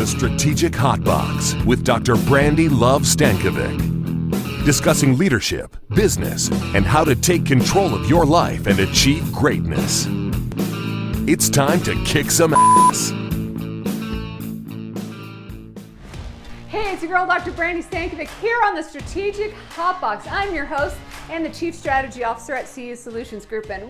Strategic Hotbox with Dr. Brandy Love Stankovic, discussing leadership, business, and how to take control of your life and achieve greatness. It's time to kick some ass. Hey, it's your girl, Dr. Brandy Stankovic, here on the Strategic Hotbox. I'm your host and the Chief Strategy Officer at CU Solutions Group, and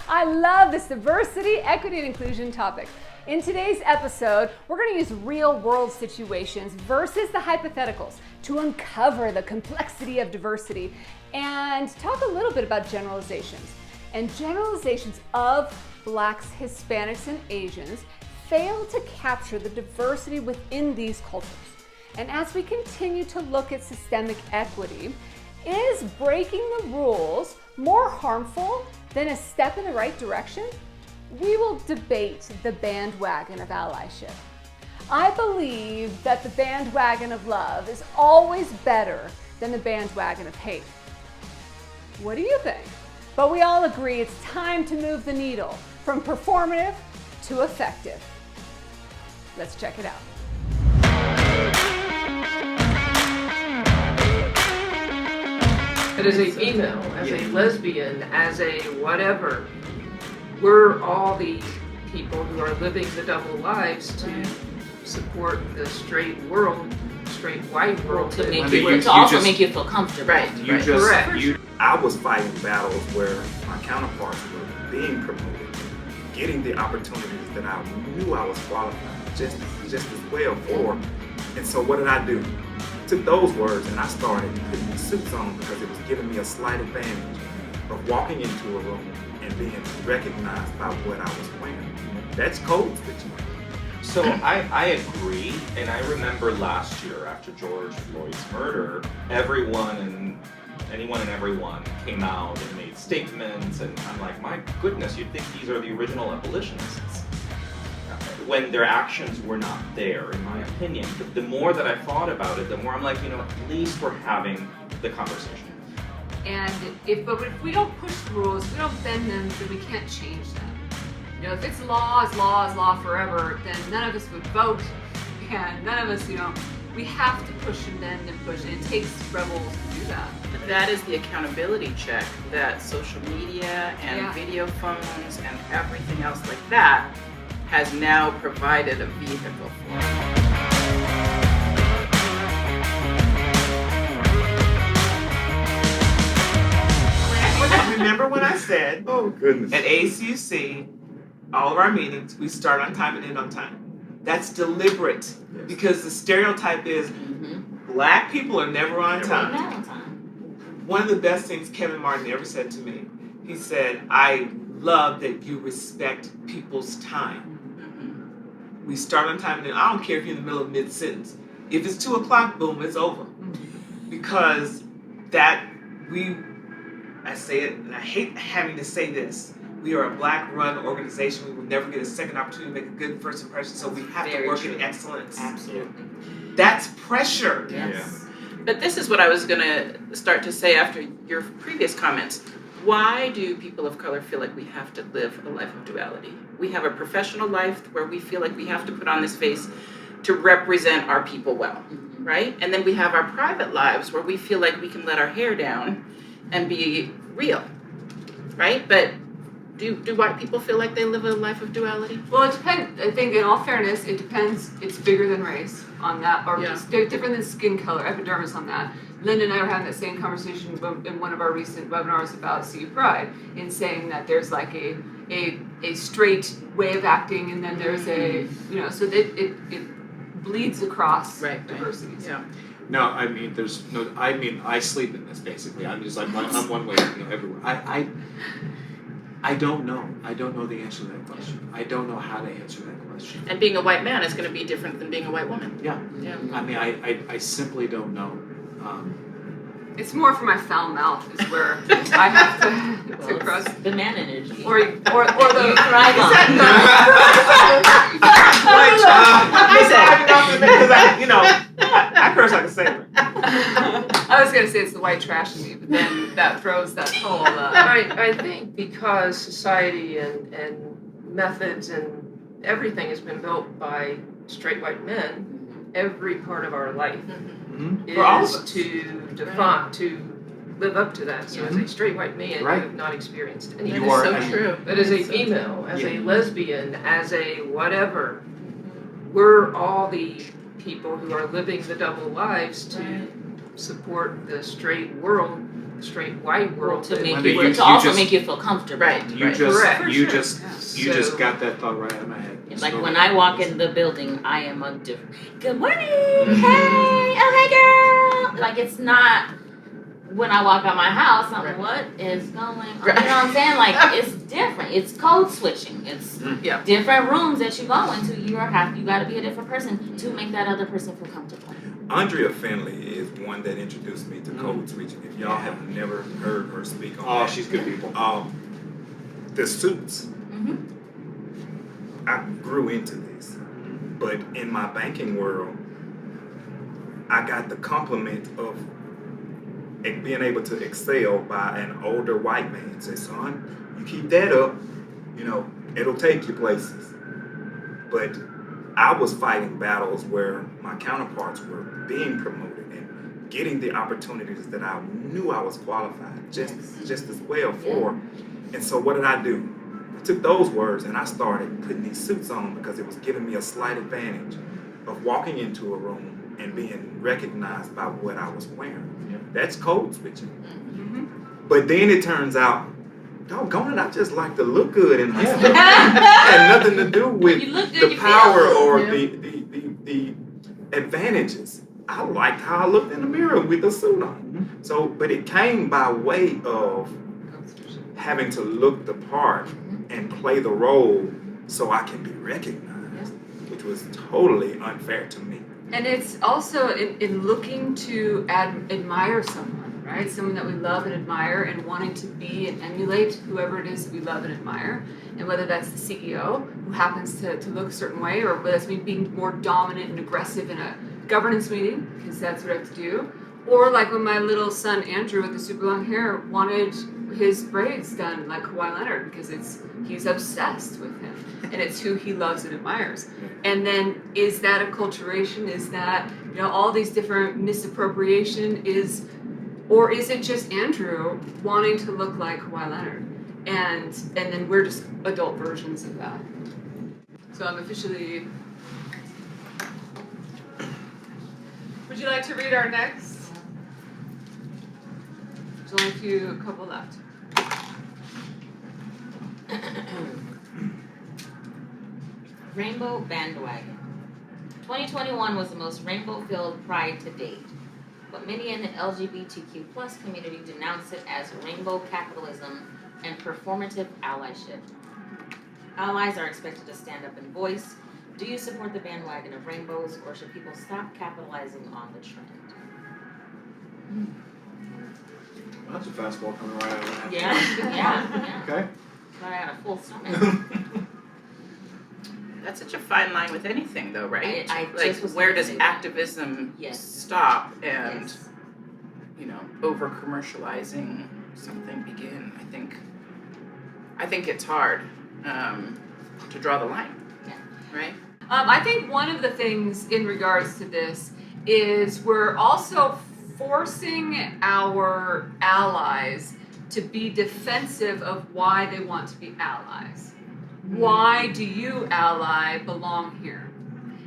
I love this diversity, equity, and inclusion topic. In today's episode, we're going to use real-world situations versus the hypotheticals to uncover the complexity of diversity and talk a little bit about generalizations. And generalizations of Blacks, Hispanics, and Asians fail to capture the diversity within these cultures. And as we continue to look at systemic equity, is breaking the rules more harmful than a step in the right direction? We will debate the bandwagon of allyship. I believe that the bandwagon of love is always better than the bandwagon of hate. What do you think? But we all agree it's time to move the needle from performative to effective. Let's check it out. But as a female, as a lesbian, as a whatever, we're all these people who are living the double lives to support the straight world, straight white world. To make you feel comfortable. Right, correct. I was fighting battles where my counterparts were being promoted, getting the opportunities that I knew I was qualified just as well for. And so what did I do? Took those words and I started putting the suits on because it was giving me a slight advantage of walking into a room and being recognized by what I was wearing. That's code switching. So I agree, and I remember last year after George Floyd's murder, anyone and everyone came out and made statements, and I'm like, my goodness, you'd think these are the original abolitionists, when their actions were not there, in my opinion. But the more that I thought about it, the more I'm like, at least we're having the conversation. And if we don't push the rules, we don't bend them, then we can't change them. If it's law forever, then none of us would vote, and none of us, we have to push and bend and push, and it takes rebels to do that. That is the accountability check that social media and video phones and everything else like that has now provided a vehicle for. Remember when I said, Oh, goodness. at ACUC, all of our meetings, we start on time and end on time. That's deliberate, because the stereotype is Black people are never on time. One of the best things Kevin Martin ever said to me, he said, I love that you respect people's time. We start on time and end. I don't care if you're in the middle of mid-sentence. If it's 2 o'clock, boom, it's over. Because I say it, and I hate having to say this, we are a Black-run organization. We will never get a second opportunity to make a good first impression, so we have to work in excellence. Absolutely. That's pressure. Yes. But this is what I was going to start to say after your previous comments. Why do people of color feel like we have to live a life of duality? We have a professional life where we feel like we have to put on this face to represent our people well, right? And then we have our private lives where we feel like we can let our hair down and be real, right? But do white people feel like they live a life of duality? Well, it depends. I think, in all fairness, it depends. It's bigger than race on that, or it's different than skin color, epidermis on that. Linda and I were having that same conversation in one of our recent webinars about CU Pride, in saying that there's like a straight way of acting, and then there's so that it bleeds across diversities. Yeah. No, I mean, I sleep in this, basically. I'm just like, I'm one way, everywhere. I don't know. I don't know the answer to that question. I don't know how to answer that question. And being a white man is going to be different than being a white woman. Yeah. I mean, I simply don't know. It's more for my foul mouth is where I have to cross the man energy. Or the thrive on. I curse like a sailor. I was gonna say it's the white trash in me, but then that throws that whole. I think because society and methods and everything has been built by straight white men, every part of our life For all of is us. to define, to live up to that. So as a straight white man, you have not experienced any of You this. are- So and- true. But as a female, as a lesbian, as a whatever, we're all the people who are living the double lives to support the straight world, straight white world. To make Wendy, you, you to also just- make you feel comfortable. Right. You just, Correct. you For sure. just, you So- just got that thought right out of my head. Like So- when I walk in the building, I am a different. Good morning, hey, oh hey girl. Like it's not when I walk out my house. I'm like, what is going on? You know what I'm saying? Like it's different. It's code switching. It's different rooms that you go into. You got to be a different person to make that other person feel comfortable. Andrea Finley is one that introduced me to code switching. If y'all have never heard her speak on that, she's good people. The suits. I grew into this, but in my banking world, I got the compliment of being able to excel by an older white man. Say, son, you keep that up, it'll take you places. But I was fighting battles where my counterparts were being promoted and getting the opportunities that I knew I was qualified just as well for. And so what did I do? I took those words and I started putting these suits on because it was giving me a slight advantage of walking into a room and being recognized by what I was wearing. That's code switching. But then it turns out, doggone it, I just like to look good in my stuff. It had nothing to do with the power or the advantages. I liked how I looked in the mirror with the suit on. So, but it came by way of having to look the part and play the role so I can be recognized, which was totally unfair to me. And it's also in looking to admire someone, right? Someone that we love and admire and wanting to be and emulate whoever it is that we love and admire. And whether that's the CEO who happens to look a certain way, or whether that's me being more dominant and aggressive in a governance meeting, because that's what I have to do. Or like when my little son Andrew with the super long hair wanted his braids done like Kawhi Leonard because he's obsessed with him and it's who he loves and admires. And then is that acculturation? Is that all these different misappropriation or is it just Andrew wanting to look like Kawhi Leonard? And then we're just adult versions of that. So I'm officially. Would you like to read our next? There's only a couple left. Rainbow bandwagon. 2021 was the most rainbow-filled Pride to date, but many in the LGBTQ+ community denounce it as rainbow capitalism and performative allyship. Allies are expected to stand up and voice. Do you support the bandwagon of rainbows, or should people stop capitalizing on the trend? Well, that's a fastball coming right out of that. Yeah. Okay. But I had a full stomach. That's such a fine line with anything, though, right? I like, just was where gonna does say that. activism Yes. stop and, Yes. over commercializing something begin? I think it's hard to draw the line, right? I think one of the things in regards to this is we're also forcing our allies to be defensive of why they want to be allies. Why do you, ally, belong here?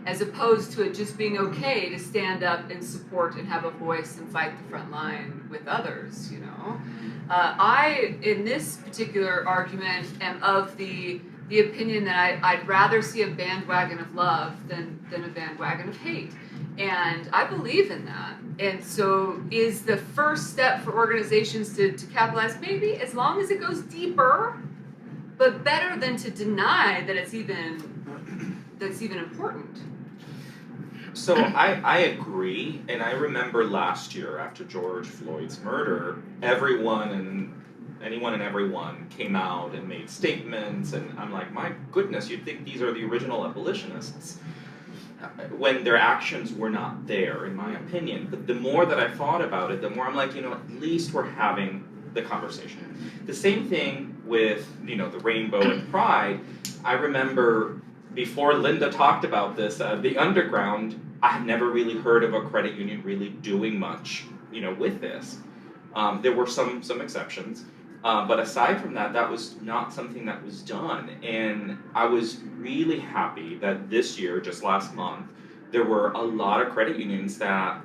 As opposed to it just being okay to stand up and support and have a voice and fight the front line with others, I, in this particular argument, am of the opinion that I'd rather see a bandwagon of love than a bandwagon of hate. And I believe in that. And so is the first step for organizations to capitalize, maybe, as long as it goes deeper, but better than to deny that that's even important. So I agree, and I remember last year after George Floyd's murder, anyone and everyone came out and made statements, and I'm like, my goodness, you'd think these are the original abolitionists, when their actions were not there, in my opinion. But the more that I thought about it, the more I'm like, at least we're having the conversation. The same thing with, the rainbow and pride. I remember before Linda talked about this, the underground, I had never really heard of a credit union really doing much, with this. There were some exceptions, but aside from that, that was not something that was done. And I was really happy that this year, just last month, there were a lot of credit unions that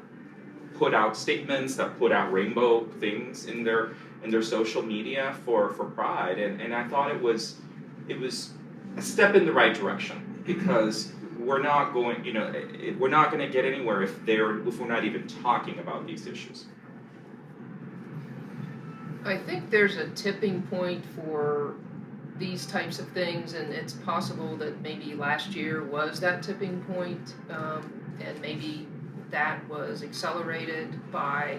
put out statements, that put out rainbow things in their social media for Pride, and I thought it was a step in the right direction, because we're not going to get anywhere if we're not even talking about these issues. I think there's a tipping point for these types of things, and it's possible that maybe last year was that tipping point, and maybe that was accelerated by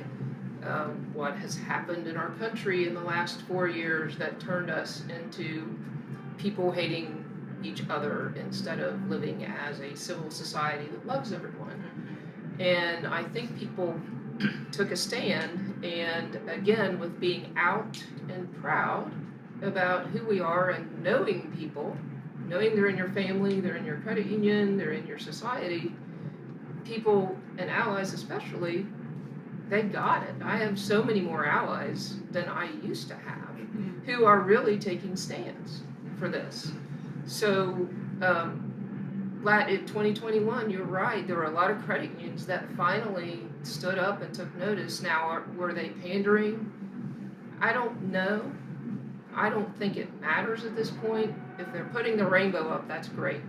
what has happened in our country in the last 4 years that turned us into people hating each other instead of living as a civil society that loves everyone. And I think people took a stand, and again, with being out and proud about who we are and knowing people, knowing they're in your family, they're in your credit union, they're in your society, people and allies especially, they got it. I have so many more allies than I used to have who are really taking stands for this. So in 2021, you're right, there were a lot of credit unions that finally stood up and took notice. Now, were they pandering? I don't know. I don't think it matters at this point. If they're putting the rainbow up, that's great.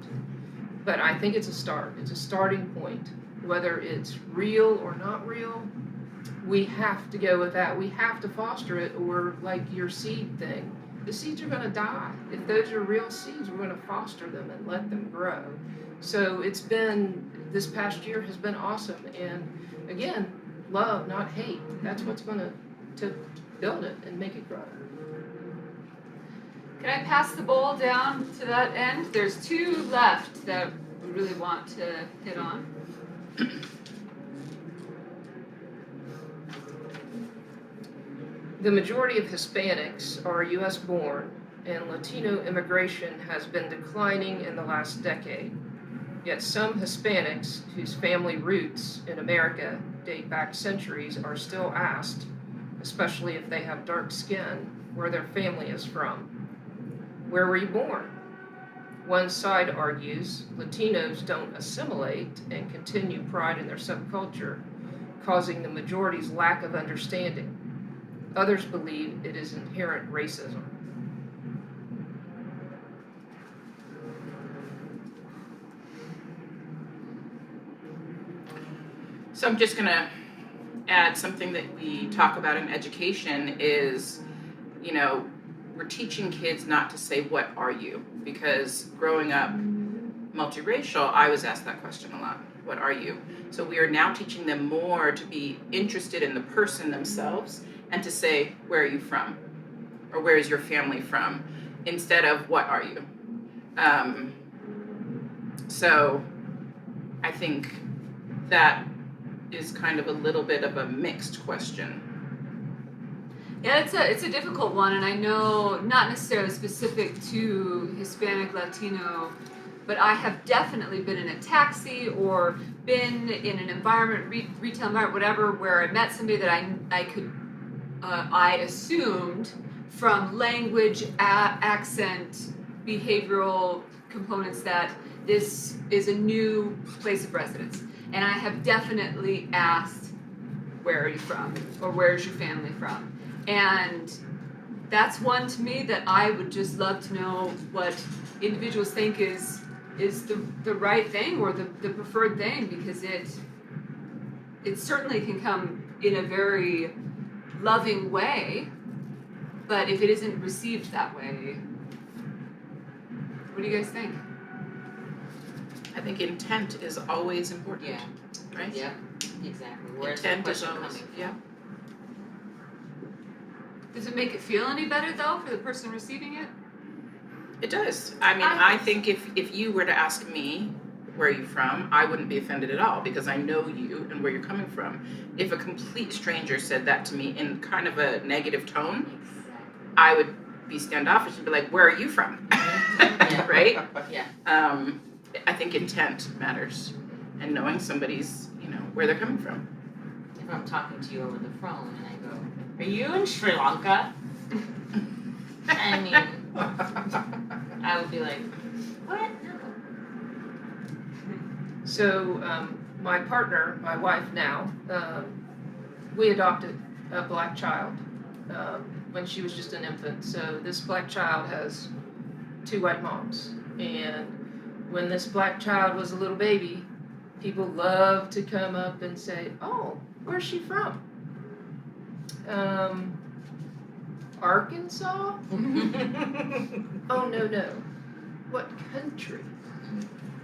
But I think it's a start. It's a starting point. Whether it's real or not real, we have to go with that. We have to foster it, or like your seed thing. The seeds are going to die. If those are real seeds, we're going to foster them and let them grow. So this past year has been awesome. And again, love, not hate. That's what's going to build it and make it grow. Can I pass the bowl down to that end? There's two left that we really want to hit on. The majority of Hispanics are U.S. born, and Latino immigration has been declining in the last decade. Yet some Hispanics whose family roots in America date back centuries are still asked, especially if they have dark skin, where their family is from. Where were you born? One side argues Latinos don't assimilate and continue pride in their subculture, causing the majority's lack of understanding. Others believe it is inherent racism. So I'm just going to add something that we talk about in education is, we're teaching kids not to say, what are you? Because growing up multiracial, I was asked that question a lot. What are you? So we are now teaching them more to be interested in the person themselves and to say, where are you from? Or where is your family from? Instead of, what are you? So I think that is kind of a little bit of a mixed question. Yeah, it's a difficult one, and I know not necessarily specific to Hispanic, Latino, but I have definitely been in a taxi or been in an environment, retail environment, whatever, where I met somebody that I assumed from language, accent, behavioral components that this is a new place of residence. And I have definitely asked, where are you from? Or where's your family from? And that's one to me that I would just love to know what individuals think is the right thing or the preferred thing, because it certainly can come in a very loving way, but if it isn't received that way, what do you guys think? I think intent is always important. Yeah. Right? Yeah, exactly. Where's Intent the is question always, coming from? yeah. Does it make it feel any better, though, for the person receiving it? It does. I think if you were to ask me, where are you from, I wouldn't be offended at all, because I know you and where you're coming from. If a complete stranger said that to me in kind of a negative tone, I would be standoffish and be like, where are you from? Yeah. Right? Yeah. I think intent matters, and knowing somebody's, where they're coming from. If I'm talking to you over the phone and I go, "Are you in Sri Lanka?" I mean, I would be like, "What? No." So my partner, my wife now, we adopted a black child when she was just an infant. So this black child has 2 white moms. And when this black child was a little baby, people love to come up and say, "Oh, where's she from?" Arkansas? Oh, no. What country?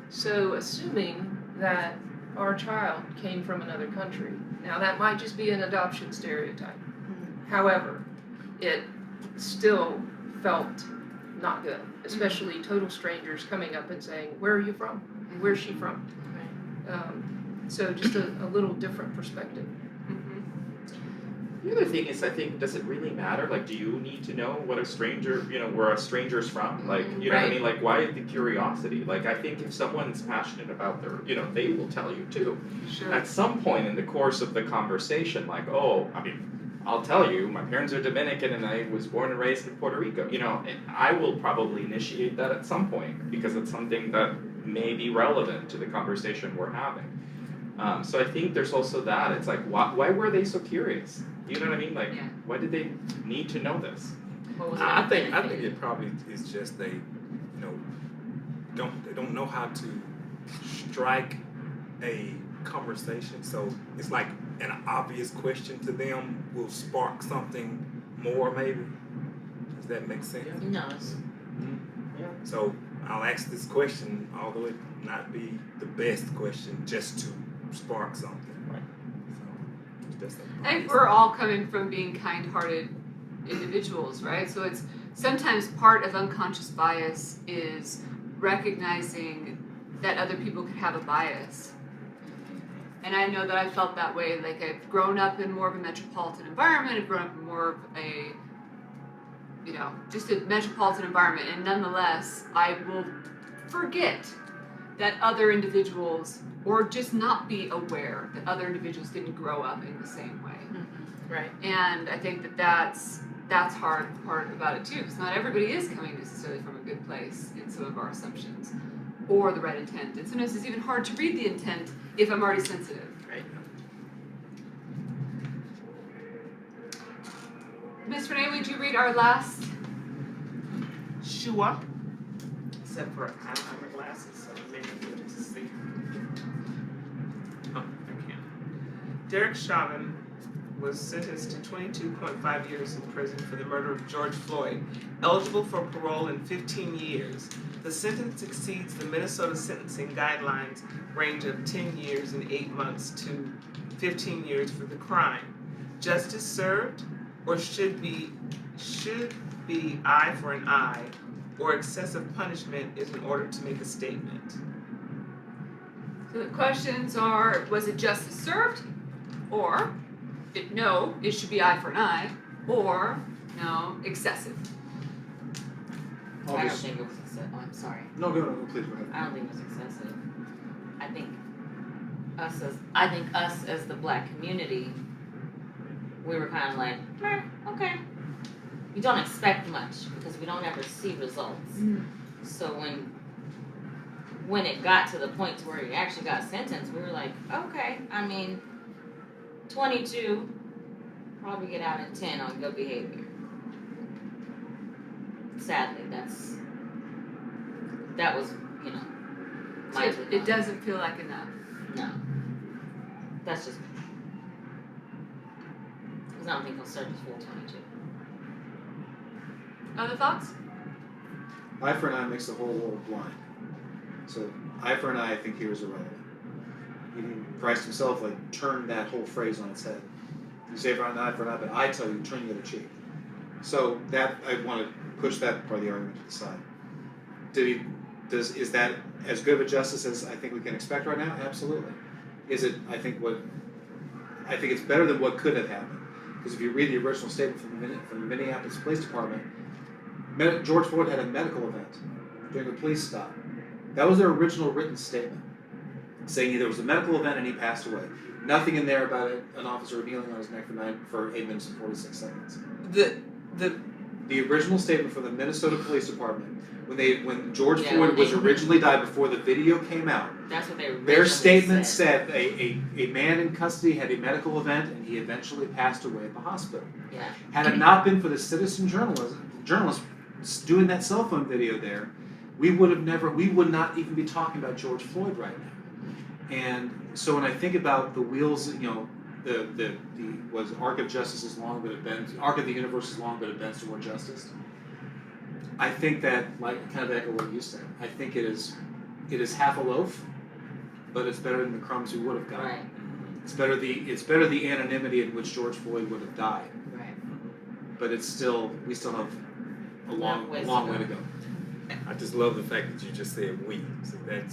So assuming that our child came from another country. Now that might just be an adoption stereotype. However, it still felt not good, especially total strangers coming up and saying, "Where are you from? Where's she from?" So just a little different perspective. The other thing is, I think, does it really matter? Like, do you need to know what a stranger, where a stranger's from? Like, you know what I mean? Like, why the curiosity? Like, I think if someone's passionate about their, they will tell you too. Sure. At some point in the course of the conversation, like, I'll tell you, my parents are Dominican and I was born and raised in Puerto Rico. I will probably initiate that at some point because it's something that may be relevant to the conversation we're having. So I think there's also that. It's like, why were they so curious? You know what I mean? Like, why did they need to know this? I think it probably is just they don't know how to strike a conversation. So it's like an obvious question to them will spark something more, maybe. Does that make sense? No. So I'll ask this question, although it not be the best question, just to spark something. Right. So that's I think we're all coming from being kind-hearted individuals, right? So it's sometimes part of unconscious bias is recognizing that other people could have a bias. And I know that I felt that way. Like, I've grown up in more of a metropolitan environment. I've grown up in more of a, just a metropolitan environment. And nonetheless, I will forget that other individuals, or just not be aware that other individuals didn't grow up in the same way. Right. And I think that that's hard part about it too, because not everybody is coming necessarily from a good place in some of our assumptions, or the right intent. And sometimes it's even hard to read the intent if I'm already sensitive. Right. Miss Renee, would you read our last? Sure. Except for I don't have my glasses, so maybe you'll just see. Oh, I can't. Derek Chauvin was sentenced to 22.5 years in prison for the murder of George Floyd, eligible for parole in 15 years. The sentence exceeds the Minnesota sentencing guidelines range of 10 years and 8 months to 15 years for the crime. Justice served, or should be eye for an eye, or excessive punishment is in order to make a statement. So the questions are, was it justice served? Or, no, it should be eye for an eye. Or, no, excessive. I don't think it was excessive. Oh, I'm sorry. No, please go ahead. I don't think it was excessive. I think us as the black community, we were kind of like, okay. We don't expect much because we don't ever see results. So when it got to the point to where he actually got sentenced, we were like, okay, 22, probably get out in 10 on good behavior. Sadly, that was, So it doesn't feel like enough. No. That's just me. Because I don't think he'll serve his full 22. Other thoughts? Eye for an eye makes the whole world blind. So eye for an eye, I think here is irrelevant. Even Christ himself turned that whole phrase on its head. You say for an eye, but I tell you, turn the other cheek. So that I want to push that part of the argument to the side. Is that as good of a justice as I think we can expect right now? Absolutely. Is it? I think it's better than what could have happened. Because if you read the original statement from the Minneapolis Police Department, George Floyd had a medical event during a police stop. That was their original written statement, saying there was a medical event and he passed away. Nothing in there about an officer kneeling on his neck for 8 minutes and 46 seconds. The original statement from the Minnesota Police Department, when George Floyd was originally died, before the video came out, that's what their statement said a man in custody had a medical event and he eventually passed away at the hospital. Yeah. Had it not been for the citizen journalists doing that cell phone video there, we would not even be talking about George Floyd right now. And so when I think about the wheels, the arc of justice is long, but it bends. Arc of the universe is long, but it bends toward justice. I think that, like, kind of echo what you said. I think it is half a loaf, but it's better than the crumbs we would have gotten. Right. It's better the anonymity in which George Floyd would have died. Right. But we still have a long way to go. I just love the fact that you just said we. So that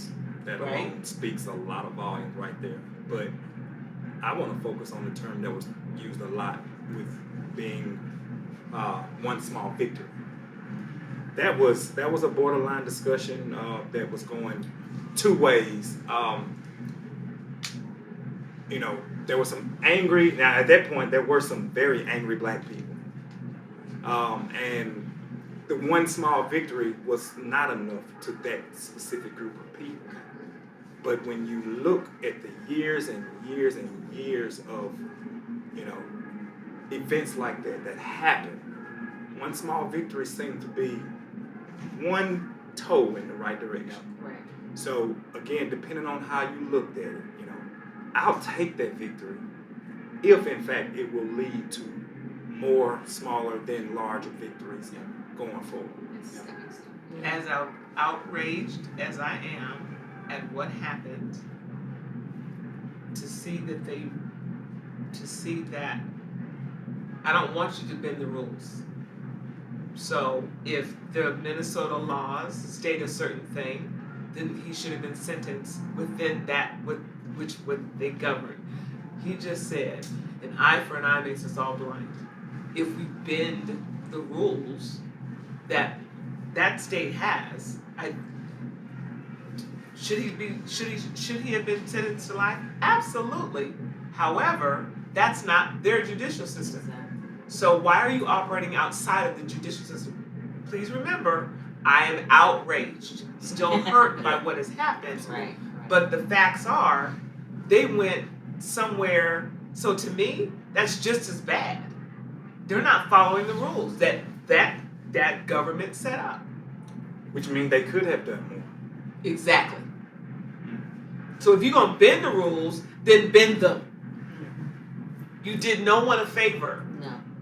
Right. alone speaks a lot of volume right there. But I want to focus on the term that was used a lot with being one small victory. That was a borderline discussion that was going two ways. There was some angry. Now at that point, there were some very angry black people, and the one small victory was not enough to that specific group of people. But when you look at the years and years and years of, events like that happened, one small victory seemed to be one toe in the right direction. Right. So again, depending on how you looked at it, I'll take that victory if in fact it will lead to more smaller than larger victories going forward. As outraged as I am at what happened, to see that I don't want you to bend the rules. So if the Minnesota laws state a certain thing, then he should have been sentenced within that which they govern. He just said, an eye for an eye makes us all blind. If we bend the rules that state has, should he have been sentenced to life? Absolutely. However, that's not their judicial system. So why are you operating outside of the judicial system? Please remember, I am outraged, still hurt by what has happened. Right. But the facts are, they went somewhere. So to me, that's just as bad. They're not following the rules that government set up. Which means they could have done more. Exactly. So if you're going to bend the rules, then bend them. You did no one a favor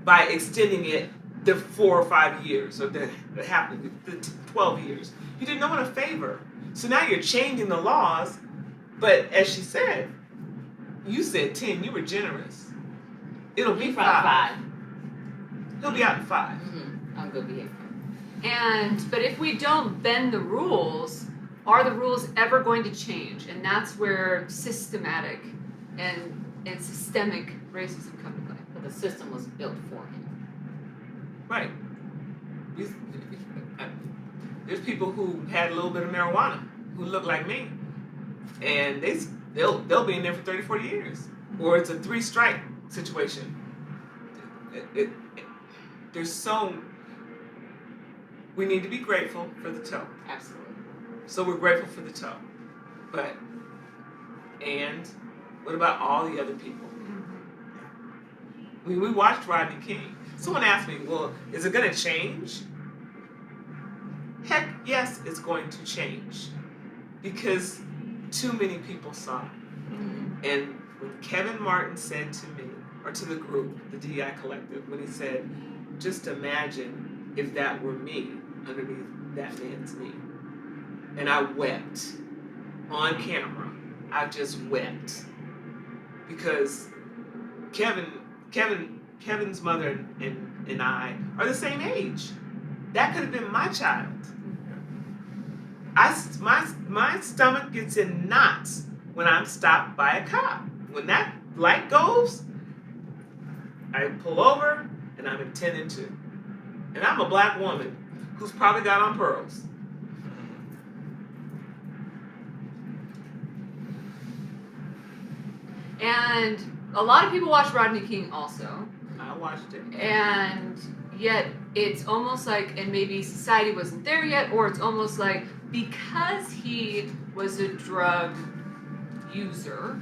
by extending it the 4 or 5 years, or the 12 years. You did no one a favor. So now you're changing the laws, but as she said, you said 10, you were generous. It'll be 5. He'll be out in 5. Mm-hmm. I'm good behavior. But if we don't bend the rules, are the rules ever going to change? And that's where systematic and systemic racism come into play. But the system was built for him. Right. There's people who had a little bit of marijuana who look like me, and they'll be in there for 30, 40 years. Or it's a 3-strike situation. We need to be grateful for the toe. Absolutely. So we're grateful for the toe. And what about all the other people? I mean, we watched Rodney King. Someone asked me, well, is it going to change? Heck, yes, it's going to change. Because too many people saw it. Mm-hmm. And when Kevin Martin said to me, or to the group, the DEI Collective, when he said, just imagine if that were me underneath that man's knee. And I wept on camera. I just wept. Because Kevin's mother and I are the same age. That could have been my child. My stomach gets in knots when I'm stopped by a cop. When that light goes, I pull over and I'm intending to. And I'm a black woman who's probably got on pearls. And a lot of people watch Rodney King also. I watched it. And yet it's almost like, and maybe society wasn't there yet, or it's almost like because he was a drug user,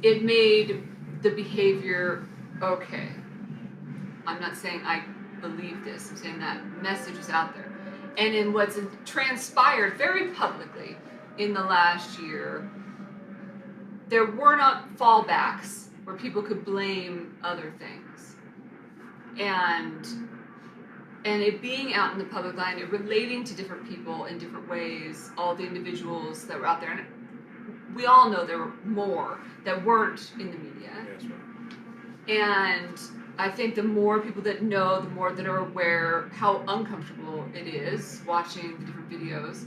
it made the behavior okay. I'm not saying I believe this, I'm saying that message is out there. And in what's transpired very publicly in the last year, there were not fallbacks where people could blame other things. And it being out in the public line, it relating to different people in different ways, all the individuals that were out there. And we all know there were more that weren't in the media. That's right. And I think the more people that know, the more that are aware how uncomfortable it is watching the different videos.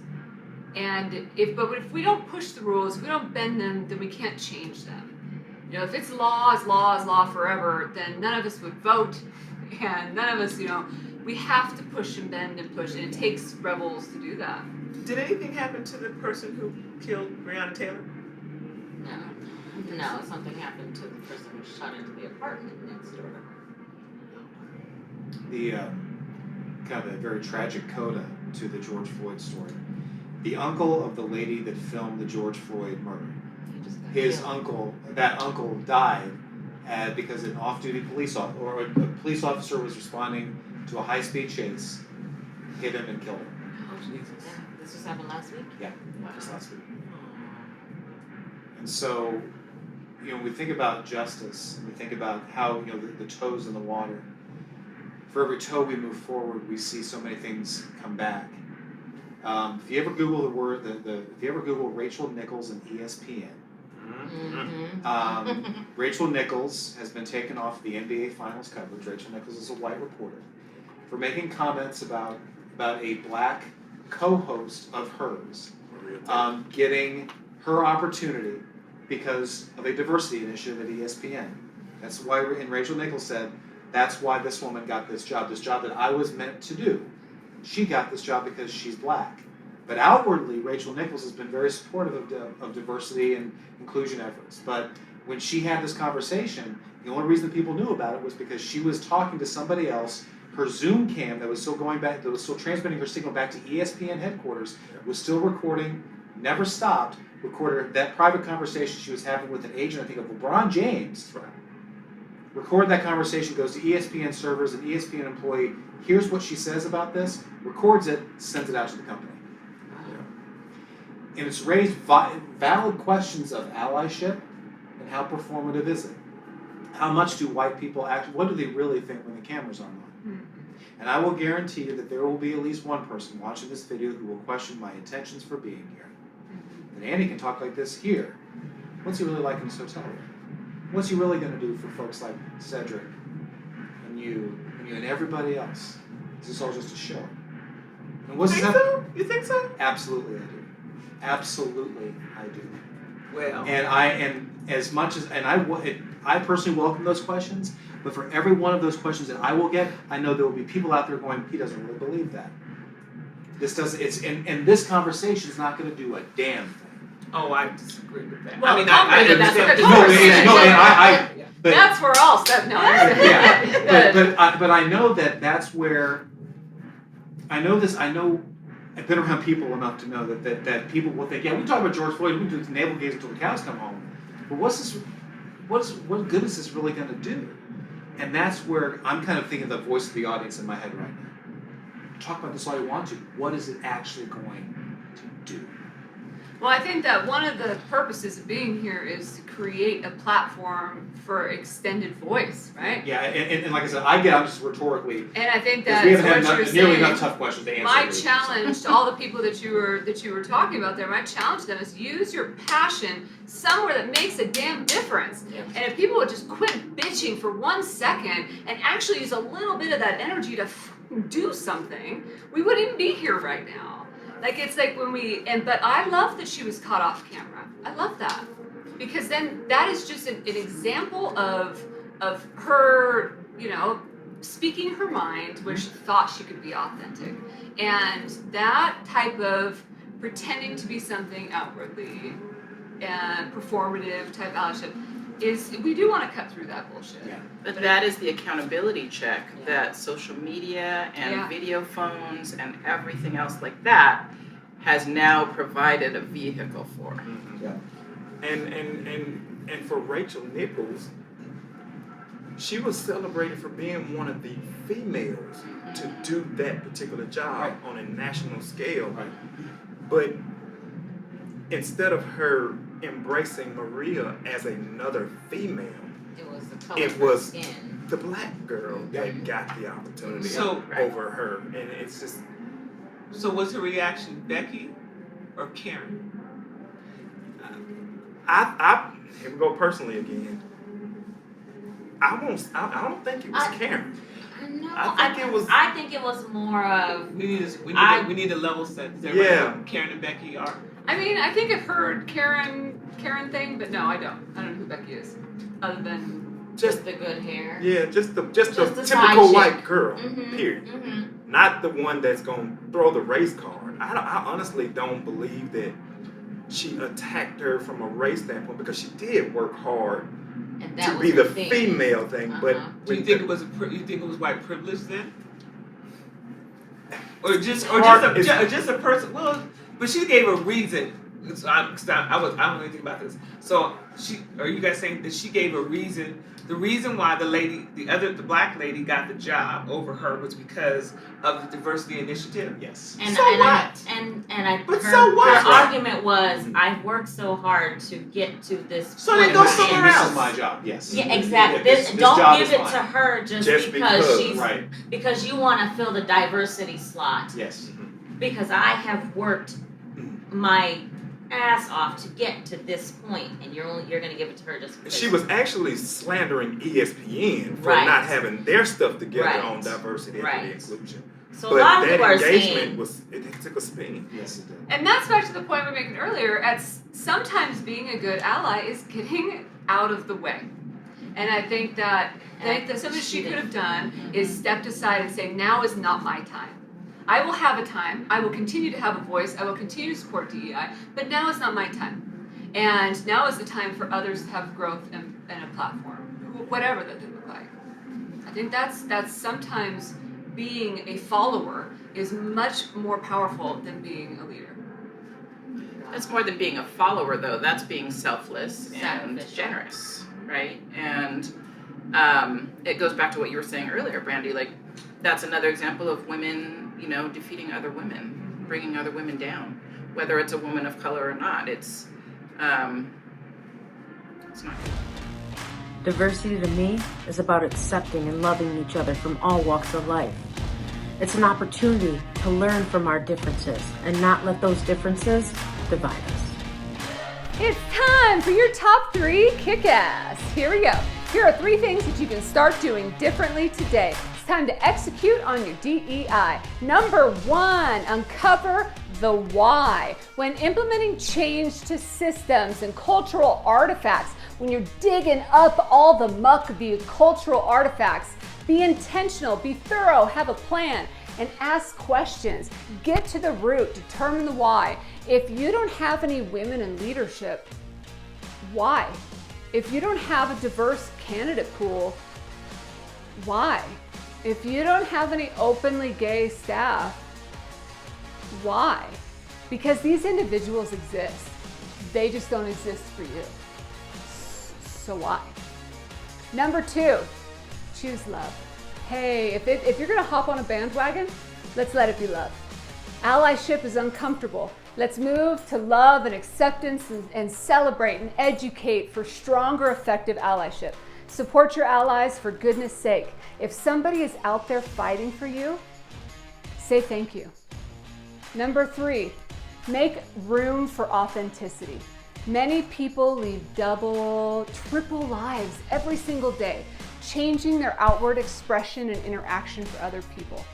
And if we don't push the rules, if we don't bend them, then we can't change them. You know, if it's law is law forever, then none of us would vote, and none of us, we have to push and bend and push, and it takes rebels to do that. Did anything happen to the person who killed Breonna Taylor? No, something happened to the person who shot into the apartment next door. The kind of a very tragic coda to the George Floyd story. The uncle of the lady that filmed the George Floyd murder. His uncle, that uncle died because an off-duty police officer, or a police officer was responding to a high-speed chase, hit him and killed him. Oh, Jesus. This just happened last week? Yeah, just last week. And so, we think about justice, we think about how, the toes in the water. For every toe we move forward, we see so many things come back. If you ever Google the word, if you ever Google Rachel Nichols and ESPN, Rachel Nichols has been taken off the NBA Finals coverage. Rachel Nichols is a white reporter for making comments about a black co-host of hers getting her opportunity because of a diversity initiative at ESPN. That's why, and Rachel Nichols said, that's why this woman got this job that I was meant to do. She got this job because she's black. But outwardly, Rachel Nichols has been very supportive of diversity and inclusion efforts. But when she had this conversation, the only reason people knew about it was because she was talking to somebody else. Her Zoom cam that was still transmitting her signal back to ESPN headquarters was still recording, never stopped, recorded that private conversation she was having with an agent, I think, of LeBron James. Right. Recorded that conversation, goes to ESPN servers, an ESPN employee hears what she says about this, records it, sends it out to the company. And it's raised valid questions of allyship and how performative is it? How much do white people what do they really think when the camera's on? And I will guarantee you that there will be at least one person watching this video who will question my intentions for being here. And Andy can talk like this here. What's he really like in his hotel room? What's he really going to do for folks like Sedric and you and everybody else? Is this all just a show? And what's So? You think so? Absolutely, I do. Absolutely, I do. Well. And I personally welcome those questions. But for every one of those questions that I will get, I know there will be people out there going, he doesn't really believe that. And this conversation is not going to do a damn thing. Oh, I disagree with that. Well, I mean, I that's understand. that's where all stuff. No, but I know that's where. I know this. I know. I've been around people enough to know that people will think, yeah, we talk about George Floyd, we do navel gaze until the cows come home. But what good is this really going to do? And that's where I'm kind of thinking the voice of the audience in my head right now. Talk about this all you want to. What is it actually going to do? Well, I think that one of the purposes of being here is to create a platform for extended voice, right? Yeah, and like I said, I'm just rhetorically. And I think that we haven't had nearly enough tough questions to answer. My challenge to all the people that you were talking about there, my challenge to them is use your passion somewhere that makes a damn difference. Yeah. And if people would just quit bitching for 1 second and actually use a little bit of that energy to do something, we wouldn't even be here right now. Like, it's like when but I love that she was caught off camera. I love that. Because then that is just an example of her, speaking her mind, where she thought she could be authentic. And that type of pretending to be something outwardly and performative type allyship, is we do want to cut through that bullshit. Yeah. But that is the accountability check that social media and Yeah. video phones and everything else like that has now provided a vehicle for. Mhm. Yeah. And for Rachel Nichols, she was celebrated for being one of the females to do that particular job on a national scale. Right. But instead of her embracing Maria as another female, It was the color it of her was skin. the black girl that got the opportunity So- over her. And it's just, So was her reaction Becky or Karen? here we go personally again. I don't think it was Karen. No, I think it was- I think it was more of We need a level set. Is everybody know who Karen and Becky are? I mean, I think I've heard Karen thing, but no, I don't. I don't know who Becky is, other than Just the good hair. yeah, just the Just the typical side white chick. girl. Mhm, Period. mhm. Not the one that's gonna throw the race card. I honestly don't believe that she attacked her from a race standpoint because she did work hard And that to was be her the thing. female thing. But Uh-huh. Do you with think the- it was white privilege then? Or just Hard- a person? Well, but she gave a reason. I don't really think about this. So are you guys saying that she gave a reason? The reason why the black lady got the job over her was because of the diversity initiative. Yes. And So and what? But her, so what? her argument was, I've worked so hard to get to this So point. then go where I somewhere am." This else. is my job. Yes. Yeah, exactly. Yeah, This, this don't job give is it mine. to her just Just because because, she's Right. because you want to fill the diversity slot. Yes. Because I have worked my ass off to get to this point, and you're gonna give it to her just because She was actually slandering ESPN for Right. not having their stuff together Right. on diversity, Right. equity, inclusion. So But a lot of that people are engagement saying it took a spin. Yes, it did. And that's back to the point we were making earlier. Sometimes being a good ally is getting out of the way. And I think that something she could have done is stepped aside and say, now is not my time. I will have a time. I will continue to have a voice. I will continue to support DEI, but now is not my time. And now is the time for others to have growth and a platform, whatever that they look like. I think that's sometimes being a follower is much more powerful than being a leader. That's more than being a follower, though. That's being selfless and Sacrificial. generous, right? And it goes back to what you were saying earlier, Brandy. Like, that's another example of women, defeating other women, bringing other women down, whether it's a woman of color or not. It's not good. Diversity to me is about accepting and loving each other from all walks of life. It's an opportunity to learn from our differences and not let those differences divide us. It's time for your top 3 kick-ass. Here we go. Here are 3 things that you can start doing differently today. It's time to execute on your DEI. Number 1, uncover the why. When implementing change to systems and cultural artifacts, when you're digging up all the muck of the cultural artifacts, be intentional, be thorough, have a plan, and ask questions. Get to the root, determine the why. If you don't have any women in leadership, why? If you don't have a diverse candidate pool, why? If you don't have any openly gay staff, why? Because these individuals exist. They just don't exist for you. So why? Number 2, choose love. Hey, if you're gonna hop on a bandwagon, let's let it be love. Allyship is uncomfortable. Let's move to love and acceptance and celebrate and educate for stronger, effective allyship. Support your allies for goodness sake. If somebody is out there fighting for you, say thank you. Number 3, make room for authenticity. Many people lead double, triple lives every single day, changing their outward expression and interaction for other people.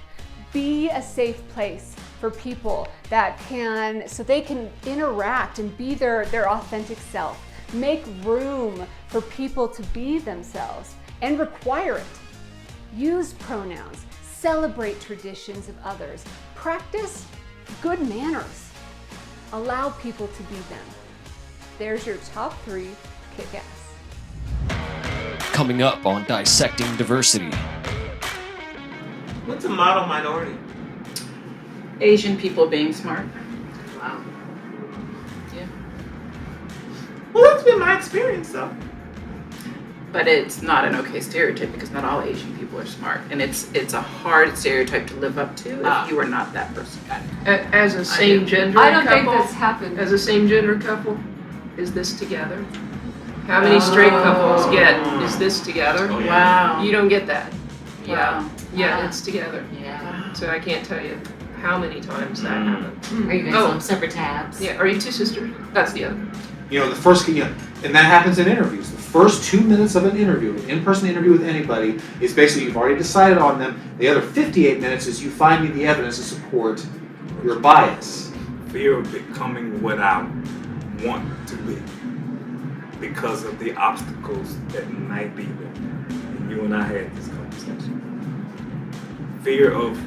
Be a safe place for people so they can interact and be their authentic self. Make room for people to be themselves and require it. Use pronouns, celebrate traditions of others, practice good manners. Allow people to be them. There's your top 3 kick-ass. coming up on Dissecting Diversity. What's a model minority? Asian people being smart. Wow. Yeah. Well, that's been my experience, though. But it's not an okay stereotype because not all Asian people are smart, and it's a hard stereotype to live up to if you are not that person. As a same gender I don't think couple, that's happened. as a same gender couple, is this together? How many straight couples get is this together? Oh, yeah. Wow. You don't get that. Yeah, Wow. yeah, Wow. it's together. Yeah. So I can't tell you how many times that happens. Are you guys on separate tabs? Yeah, are you two sisters? That's the other. You know, and that happens in interviews. The first 2 minutes of an interview, an in-person interview with anybody, is basically you've already decided on them. The other 58 minutes is you find me the evidence to support your bias. Fear of becoming what I want to be because of the obstacles that might be there. And you and I had this conversation. Fear of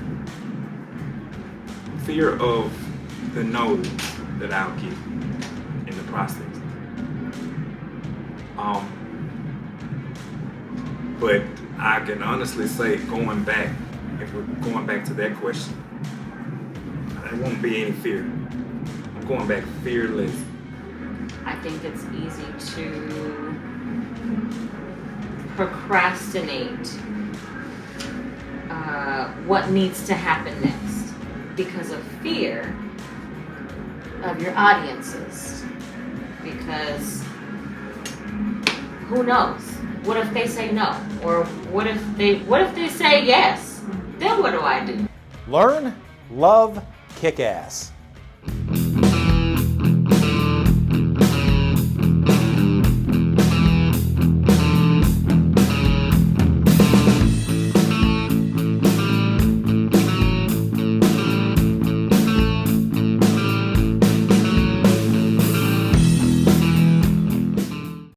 the no's that I'll get in the process. But I can honestly say, if we're going back to that question, there won't be any fear. I'm going back fearless. I think it's easy to procrastinate what needs to happen next because of fear of your audiences. Because who knows? What if they say no? Or what if they say yes? Then what do I do? Learn, love, kick ass.